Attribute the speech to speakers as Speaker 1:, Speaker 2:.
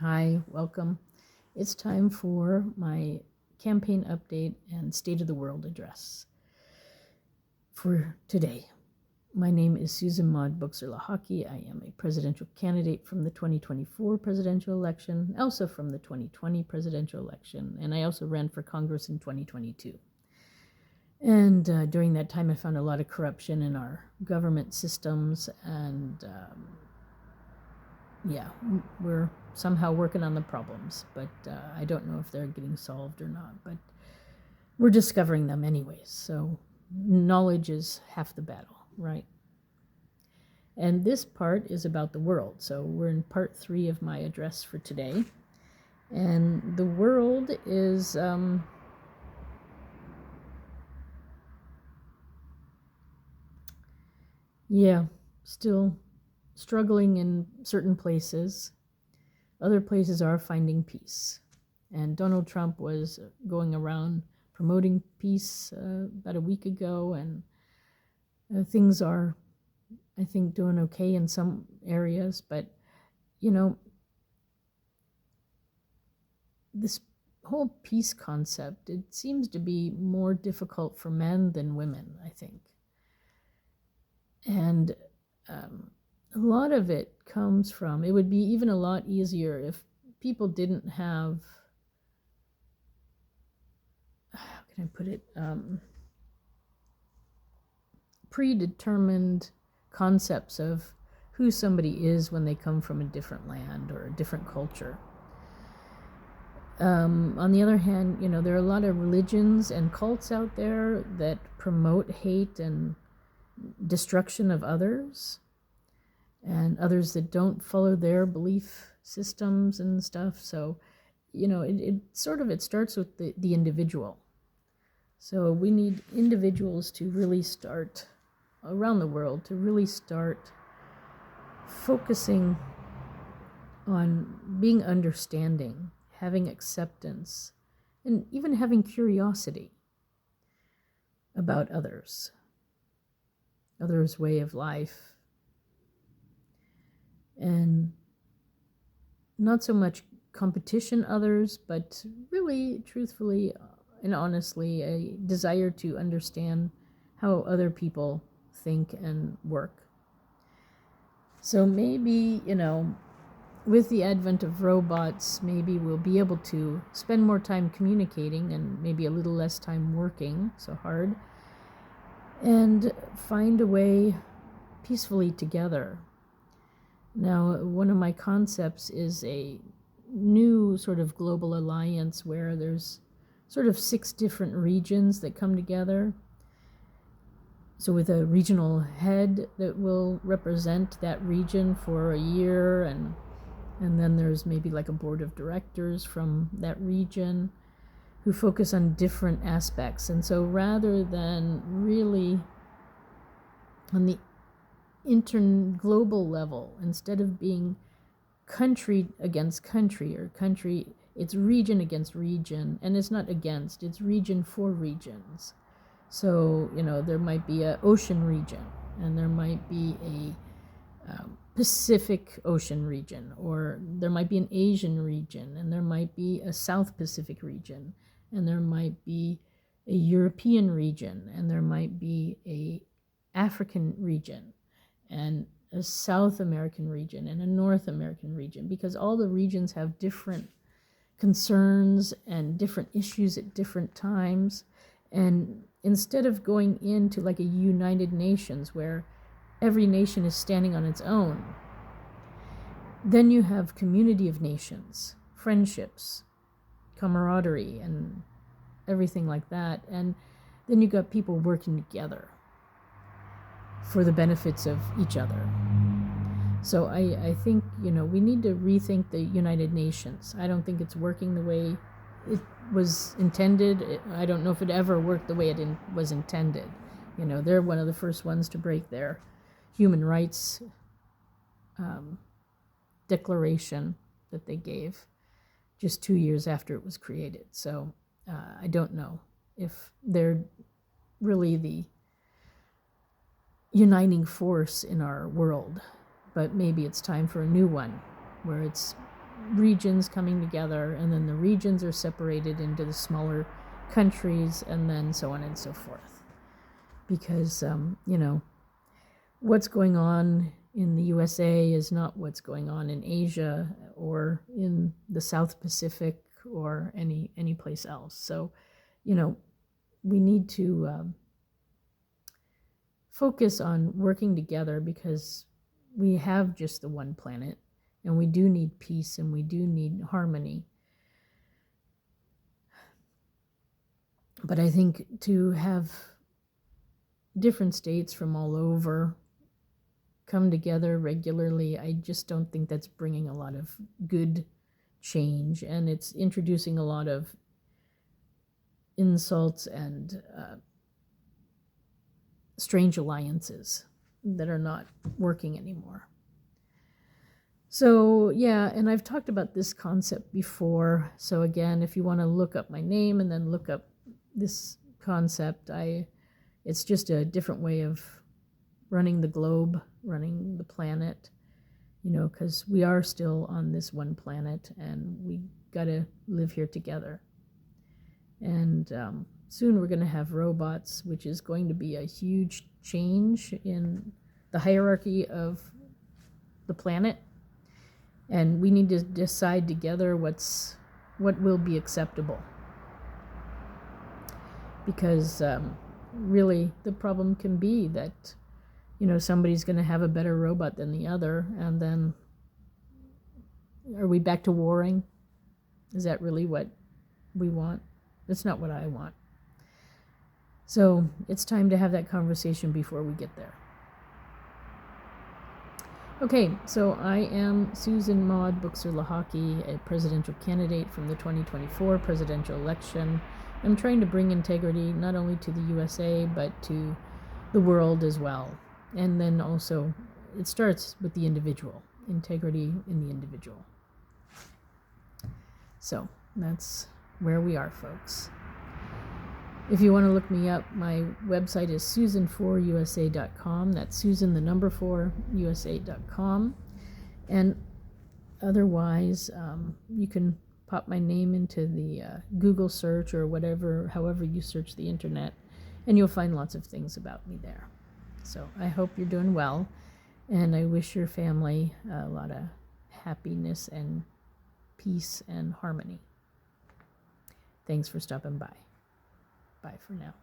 Speaker 1: Hi, welcome. It's time for my campaign update and State of the World address for today. My name is Susan Maud Buchser-Lochocki. I am a presidential candidate from the 2024 presidential election, also from the 2020 presidential election, and I also ran for Congress in 2022. And during that time, I found a lot of corruption in our government systems, and we're somehow working on the problems, but I don't know if they're getting solved or not, but we're discovering them anyways. So knowledge is half the battle, right? And this part is about the world. So we're in part 3 of my address for today. And the world is still struggling in certain places. Other places are finding peace. And Donald Trump was going around promoting peace about a week ago, and things are, I think, doing okay in some areas. But, this whole peace concept, it seems to be more difficult for men than women, I think. And a lot of it comes from, it would be even a lot easier if people didn't have, how can I put it, predetermined concepts of who somebody is when they come from a different land or a different culture. On the other hand, there are a lot of religions and cults out there that promote hate and destruction of others, and others that don't follow their belief systems and stuff. So, it starts with the individual. So we need individuals to really start around the world, to really start focusing on being understanding, having acceptance, and even having curiosity about others' way of life. And not so much competition others, but really, truthfully and honestly, a desire to understand how other people think and work. So maybe, with the advent of robots, maybe we'll be able to spend more time communicating and maybe a little less time working so hard, and find a way peacefully together. Now, one of my concepts is a new sort of global alliance where there's sort of 6 different regions that come together. So with a regional head that will represent that region for a year, and then there's maybe like a board of directors from that region who focus on different aspects. And so rather than really on the global level, instead of being country against country or country, it's region against region, and it's not against, it's region for regions. So, there might be an ocean region, and there might be a Pacific Ocean region, or there might be an Asian region, and there might be a South Pacific region, and there might be a European region, and there might be a African region, and a South American region, and a North American region, because all the regions have different concerns and different issues at different times. And instead of going into like a United Nations where every nation is standing on its own, then you have community of nations, friendships, camaraderie, and everything like that. And then you got people working together for the benefits of each other. So I think, we need to rethink the United Nations. I don't think it's working the way it was intended. I don't know if it ever worked the way it was intended. They're one of the first ones to break their human rights declaration that they gave just 2 years after it was created. So I don't know if they're really the uniting force in our world, but maybe it's time for a new one where it's regions coming together, and then the regions are separated into the smaller countries, and then so on and so forth. Because, what's going on in the USA is not what's going on in Asia or in the South Pacific or any place else. So, we need to focus on working together, because we have just the one planet, and we do need peace and we do need harmony. But I think to have different states from all over come together regularly, I just don't think that's bringing a lot of good change, and it's introducing a lot of insults and strange alliances that are not working anymore. So yeah, and I've talked about this concept before. So again, if you want to look up my name and then look up this concept, it's just a different way of running the globe, running the planet, because we are still on this one planet and we got to live here together. And soon we're going to have robots, which is going to be a huge change in the hierarchy of the planet. And we need to decide together what will be acceptable. Because really the problem can be that, somebody's going to have a better robot than the other, and then are we back to warring? Is that really what we want? That's not what I want. So it's time to have that conversation before we get there. Okay, so I am Susan Maud Buchser-Lochocki, a presidential candidate from the 2024 presidential election. I'm trying to bring integrity not only to the USA, but to the world as well. And then also, it starts with the individual, integrity in the individual. So that's where we are, folks. If you want to look me up, my website is susan4usa.com. That's Susan, the number 4, usa.com. And otherwise, you can pop my name into the Google search or however you search the internet, and you'll find lots of things about me there. So I hope you're doing well, and I wish your family a lot of happiness and peace and harmony. Thanks for stopping by. Bye for now.